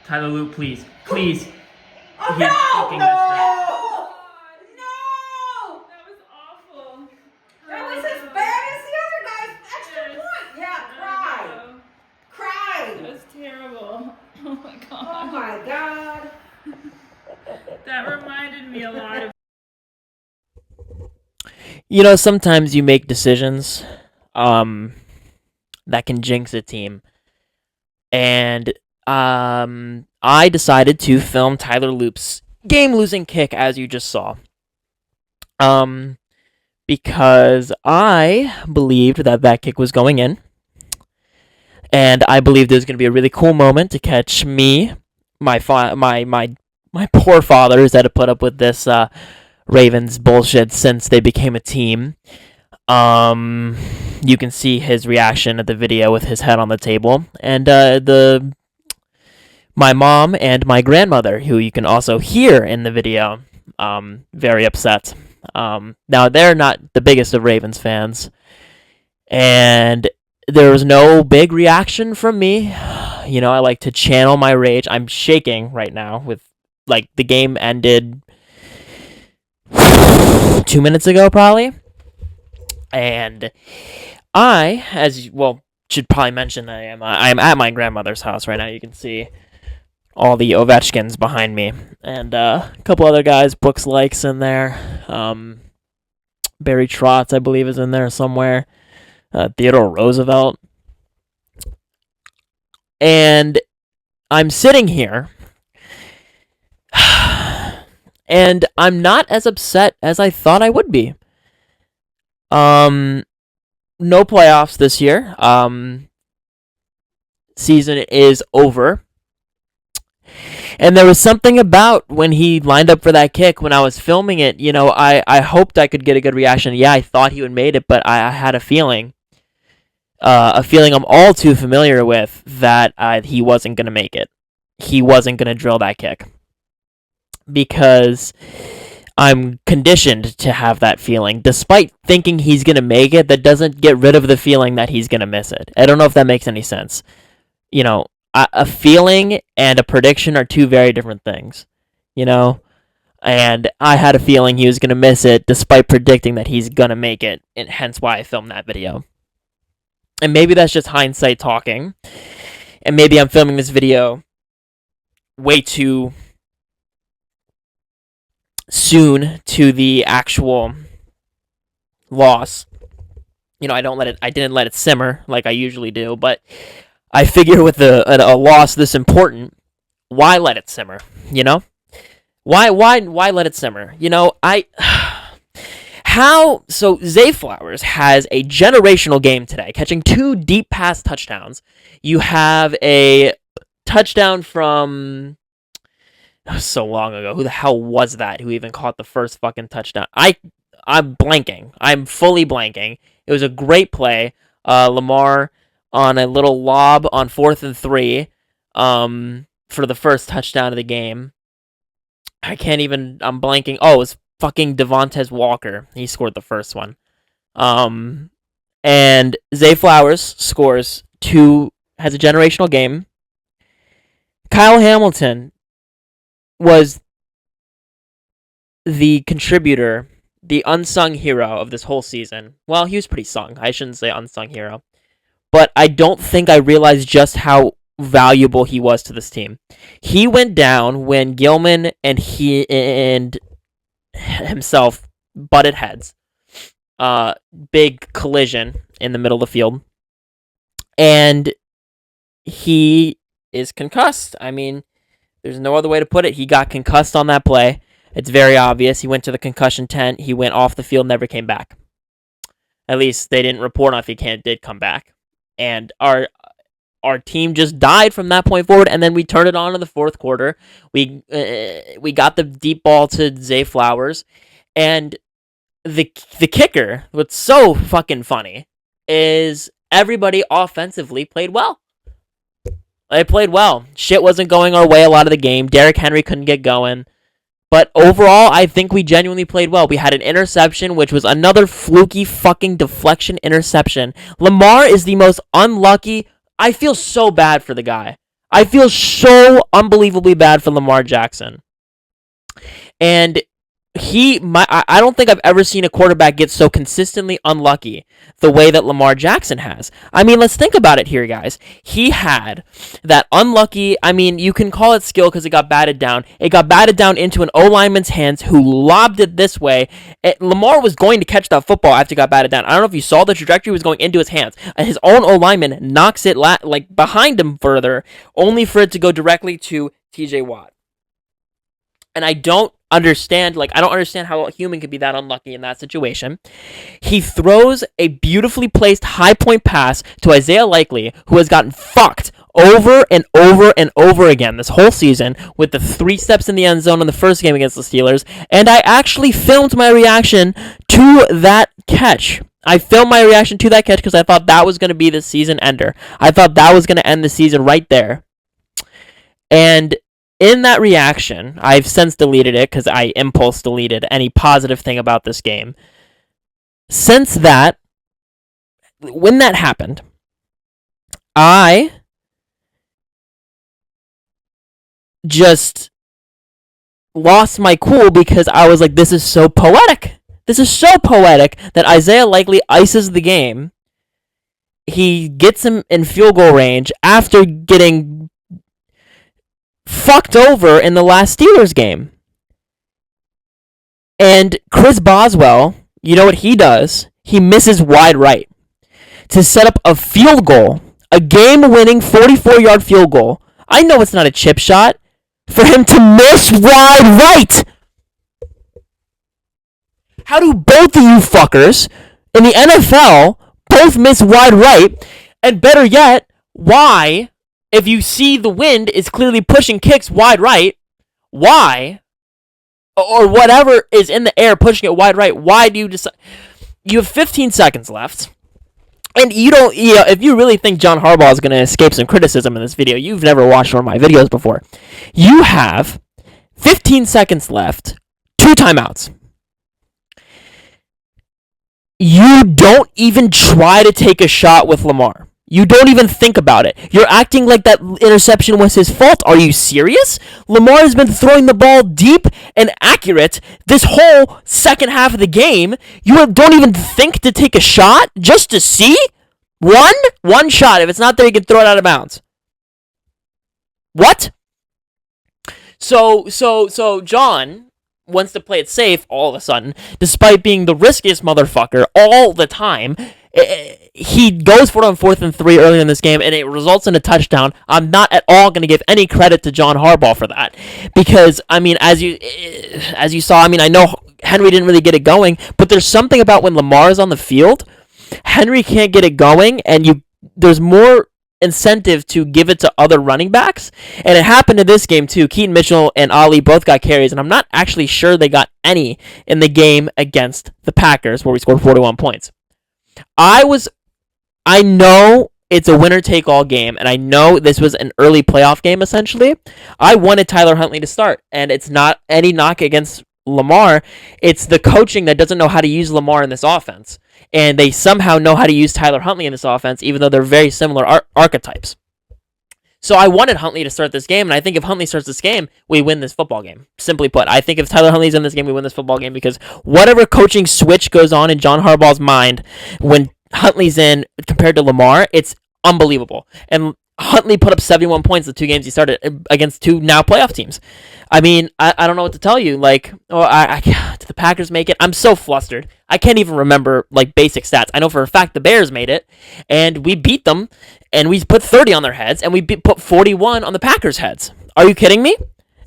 Tyler Loop, please. Please. Oh, He no! fucking missed that. No! That was awful. That was as bad as the other guy's extra point. Yeah, cry. Cry. That was terrible. Oh my god. Oh my god. That reminded me a lot of. You know, sometimes you make decisions that can jinx a team. And I decided to film Tyler Loop's game-losing kick, as you just saw. Because I believed that kick was going in. And I believed it was going to be a really cool moment to catch me, my poor fathers that have put up with this Ravens bullshit since they became a team. You can see his reaction at the video with his head on the table, and my mom and my grandmother, who you can also hear in the video, very upset. Now they're not the biggest of Ravens fans, and there was no big reaction from me. You know, I like to channel my rage. I'm shaking right now with, like, the game ended 2 minutes ago, probably. And I, as well, should probably mention that I am at my grandmother's house right now. You can see all the Ovechkins behind me, and a couple other guys. Brooks Lake's in there. Barry Trotz, I believe, is in there somewhere. Theodore Roosevelt. And I'm sitting here, and I'm not as upset as I thought I would be. No playoffs this year. Season is over. And there was something about when he lined up for that kick when I was filming it. You know, I hoped I could get a good reaction. Yeah, I thought he would made it, but I had a feeling I'm all too familiar with, that he wasn't going to make it. He wasn't going to drill that kick. Because I'm conditioned to have that feeling. Despite thinking he's going to make it, that doesn't get rid of the feeling that he's going to miss it. I don't know if that makes any sense. You know, a feeling and a prediction are two very different things. You know? And I had a feeling he was going to miss it, despite predicting that he's going to make it. And hence why I filmed that video. And maybe that's just hindsight talking. And maybe I'm filming this video way too soon to the actual loss. You know, I didn't let it simmer like I usually do, but I figure with a loss this important, why let it simmer? You know, why let it simmer? You know, so Zay Flowers has a generational game today, catching 2 deep pass touchdowns. You have a touchdown from, so long ago. Who the hell was that who even caught the first fucking touchdown? I'm blanking. I'm fully blanking. It was a great play. Lamar on a little lob on 4th and 3 for the first touchdown of the game. I'm blanking. Oh, it was fucking Devontae Walker. He scored the first one. And Zay Flowers has a generational game. Kyle Hamilton was the contributor, the unsung hero of this whole season. Well, he was pretty sung. I shouldn't say unsung hero. But I don't think I realized just how valuable he was to this team. He went down when Gilman and himself butted heads. Big collision in the middle of the field. And he is concussed. I mean, there's no other way to put it. He got concussed on that play. It's very obvious. He went to the concussion tent. He went off the field, never came back. At least they didn't report on if he did come back. And our team just died from that point forward, and then we turned it on in the fourth quarter. We got the deep ball to Zay Flowers, and the kicker, what's so fucking funny, is everybody offensively played well. They played well. Shit wasn't going our way a lot of the game. Derrick Henry couldn't get going. But overall, I think we genuinely played well. We had an interception, which was another fluky fucking deflection interception. Lamar is the most unlucky. I feel so bad for the guy. I feel so unbelievably bad for Lamar Jackson. And I don't think I've ever seen a quarterback get so consistently unlucky the way that Lamar Jackson has. I mean, let's think about it here, guys. He had that unlucky, I mean, you can call it skill because it got batted down. It got batted down into an O-lineman's hands who lobbed it this way. Lamar was going to catch that football after it got batted down. I don't know if you saw the trajectory was going into his hands. His own O-lineman knocks it like behind him further, only for it to go directly to TJ Watt. And I don't understand how a human could be that unlucky in that situation. He throws a beautifully placed high point pass to Isaiah Likely, who has gotten fucked over and over and over again this whole season with the 3 steps in the end zone in the first game against the Steelers. And I actually filmed my reaction to that catch. I filmed my reaction to that catch because I thought that was going to be the season ender. I thought that was going to end the season right there. And in that reaction, I've since deleted it because I impulse deleted any positive thing about this game. Since that, when that happened, I just lost my cool because I was like, this is so poetic. This is so poetic that Isaiah Likely ices the game. He gets him in field goal range after getting fucked over in the last Steelers game. And Chris Boswell, you know what he does? He misses wide right to set up a field goal, a game-winning 44-yard field goal. I know it's not a chip shot for him to miss wide right. How do both of you fuckers in the NFL both miss wide right? And better yet, why, if you see the wind is clearly pushing kicks wide right, why, or whatever is in the air pushing it wide right, why do you decide? You have 15 seconds left. And if you really think John Harbaugh is going to escape some criticism in this video, you've never watched one of my videos before. You have 15 seconds left, 2 timeouts. You don't even try to take a shot with Lamar. You don't even think about it. You're acting like that interception was his fault. Are you serious? Lamar has been throwing the ball deep and accurate this whole second half of the game. You don't even think to take a shot just to see? One shot. If it's not there, you can throw it out of bounds. What? So John wants to play it safe all of a sudden, despite being the riskiest motherfucker all the time. He goes for it on 4th and 3 earlier in this game, and it results in a touchdown. I'm not at all going to give any credit to John Harbaugh for that, because I mean, as you saw, I mean, I know Henry didn't really get it going, but there's something about when Lamar is on the field, Henry can't get it going, and there's more incentive to give it to other running backs. And it happened in this game too. Keaton Mitchell and Ali both got carries, and I'm not actually sure they got any in the game against the Packers where we scored 41 points. I know it's a winner-take-all game, and I know this was an early playoff game, essentially. I wanted Tyler Huntley to start, and it's not any knock against Lamar. It's the coaching that doesn't know how to use Lamar in this offense, and they somehow know how to use Tyler Huntley in this offense, even though they're very similar archetypes. So I wanted Huntley to start this game, and I think if Huntley starts this game, we win this football game. Simply put, I think if Tyler Huntley's in this game, we win this football game, because whatever coaching switch goes on in John Harbaugh's mind when Huntley's in compared to Lamar, it's unbelievable. And Huntley put up 71 points the 2 games he started against 2 now playoff teams. I mean, I don't know what to tell you. Like, did the Packers make it? I'm so flustered. I can't even remember, like, basic stats. I know for a fact the Bears made it, and we beat them, and we put 30 on their heads, and we put 41 on the Packers' heads. Are you kidding me?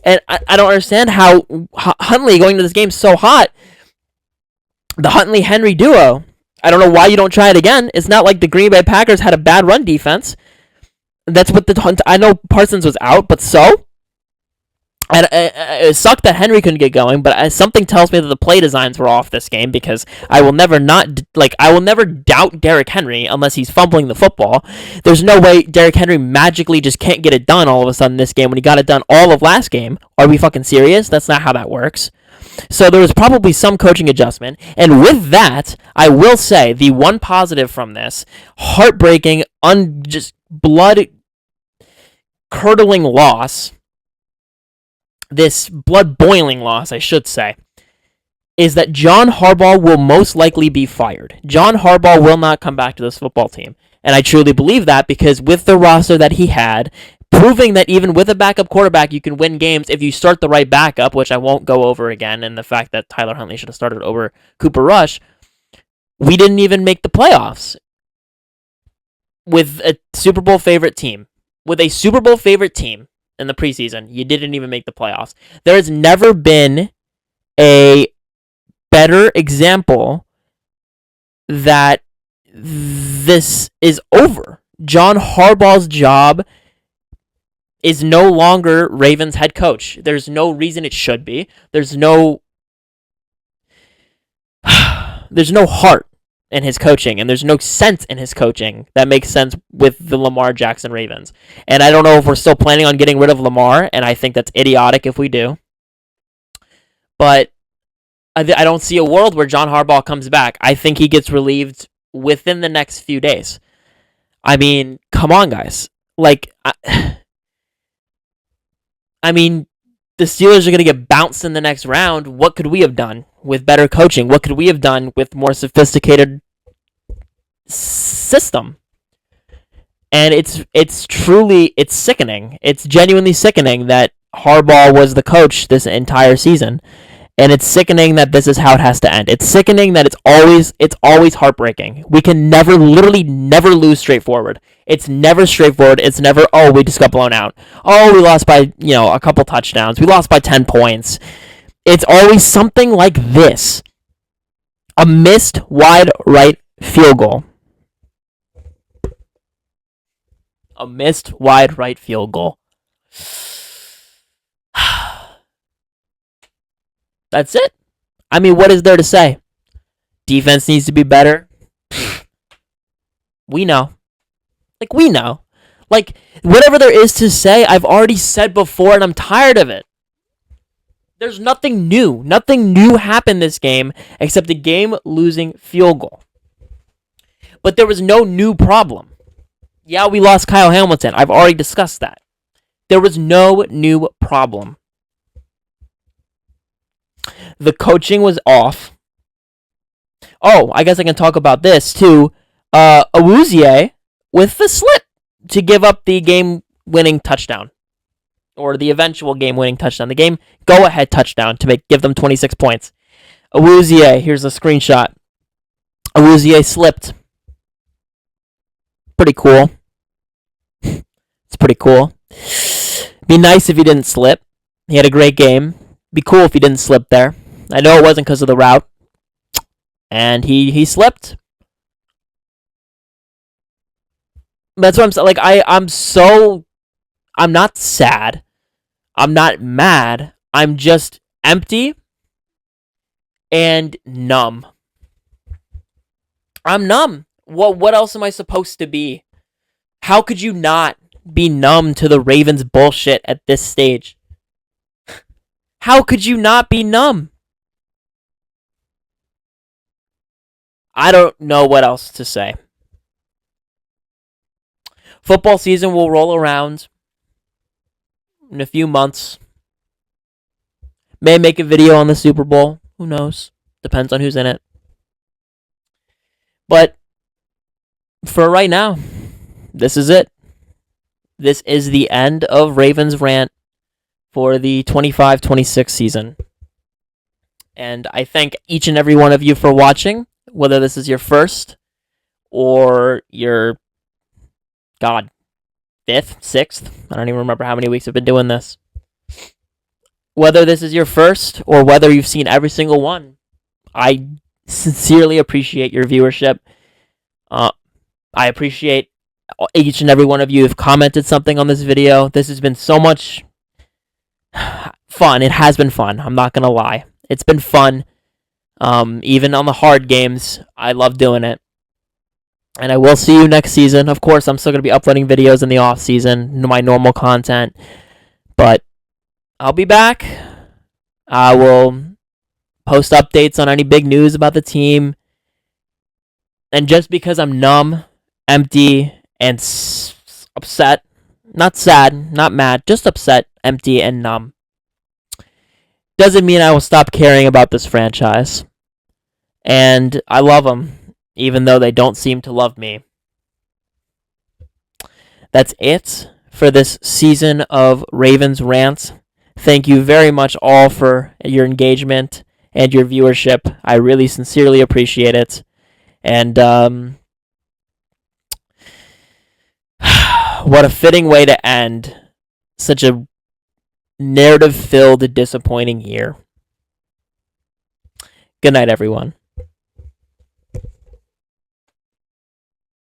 And I don't understand how Huntley going to this game so hot. The Huntley-Henry duo. I don't know why you don't try it again. It's not like the Green Bay Packers had a bad run defense. That's what I know Parsons was out, but so? And it sucked that Henry couldn't get going, but something tells me that the play designs were off this game, because I will never doubt Derrick Henry unless he's fumbling the football. There's no way Derrick Henry magically just can't get it done all of a sudden this game when he got it done all of last game. Are we fucking serious? That's not how that works. So there was probably some coaching adjustment. And with that, I will say the one positive from this, heartbreaking, just blood blood-curdling loss, this blood-boiling loss, I should say, is that John Harbaugh will most likely be fired. John Harbaugh will not come back to this football team. And I truly believe that because with the roster that he had, proving that even with a backup quarterback, you can win games if you start the right backup, which I won't go over again, and the fact that Tyler Huntley should have started over Cooper Rush, we didn't even make the playoffs with a Super Bowl favorite team. With a Super Bowl favorite team in the preseason, you didn't even make the playoffs. There has never been a better example that this is over. John Harbaugh's job is no longer Ravens head coach. There's no reason it should be. There's no heart in his coaching, and there's no sense in his coaching that makes sense with the Lamar Jackson Ravens. And I don't know if we're still planning on getting rid of Lamar, and I think that's idiotic if we do. But I don't see a world where John Harbaugh comes back. I think he gets relieved within the next few days. I mean, come on, guys. Like, I mean, the Steelers are going to get bounced in the next round. What could we have done with better coaching? What could we have done with more sophisticated system? And it's truly sickening. It's genuinely sickening that Harbaugh was the coach this entire season. And it's sickening that this is how it has to end. It's sickening that it's always heartbreaking. We can literally never lose straightforward. It's never straightforward. It's never, oh, we just got blown out. Oh, we lost by, a couple touchdowns. We lost by 10 points. It's always something like this. A missed wide right field goal. A missed wide right field goal. That's it. I mean, what is there to say? Defense needs to be better. We know. We know. Whatever there is to say, I've already said before, and I'm tired of it. There's nothing new. Nothing new happened this game except a game-losing field goal. But there was no new problem. Yeah, we lost Kyle Hamilton. I've already discussed that. There was no new problem. The coaching was off. Oh, I guess I can talk about this too. Awuzie with the slip to give up the game-winning touchdown. Or the eventual game-winning touchdown. The game go-ahead touchdown to give them 26 points. Awuzie, here's a screenshot. Awuzie slipped. Pretty cool. It's pretty cool. Be nice if he didn't slip. He had a great game. Be cool if he didn't slip there. I know it wasn't because of the route. And he slipped. That's what I'm saying. I'm not sad. I'm not mad. I'm just empty and numb. I'm numb. What else am I supposed to be? How could you not be numb to the Ravens bullshit at this stage? How could you not be numb? I don't know what else to say. Football season will roll around in a few months. May make a video on the Super Bowl. Who knows? Depends on who's in it. But for right now, this is it. This is the end of Ravens Rant for the 25-26 season. And I thank each and every one of you for watching, whether this is your first or your, fifth, sixth. I don't even remember how many weeks I've been doing this. Whether this is your first or whether you've seen every single one, I sincerely appreciate your viewership. I appreciate each and every one of you who have commented something on this video. This has been so much fun. It has been fun. I'm not going to lie. It's been fun. Even on the hard games, I love doing it. And I will see you next season. Of course, I'm still going to be uploading videos in the off season, my normal content. But I'll be back. I will post updates on any big news about the team. And just because I'm numb, empty, and upset, Not sad, not mad, just upset, empty, and numb. Doesn't mean I will stop caring about this franchise. And I love them, even though they don't seem to love me. That's it for this season of Ravens Rant. Thank you very much all for your engagement and your viewership. I really sincerely appreciate it. And what a fitting way to end such a narrative-filled, disappointing year. Good night, everyone.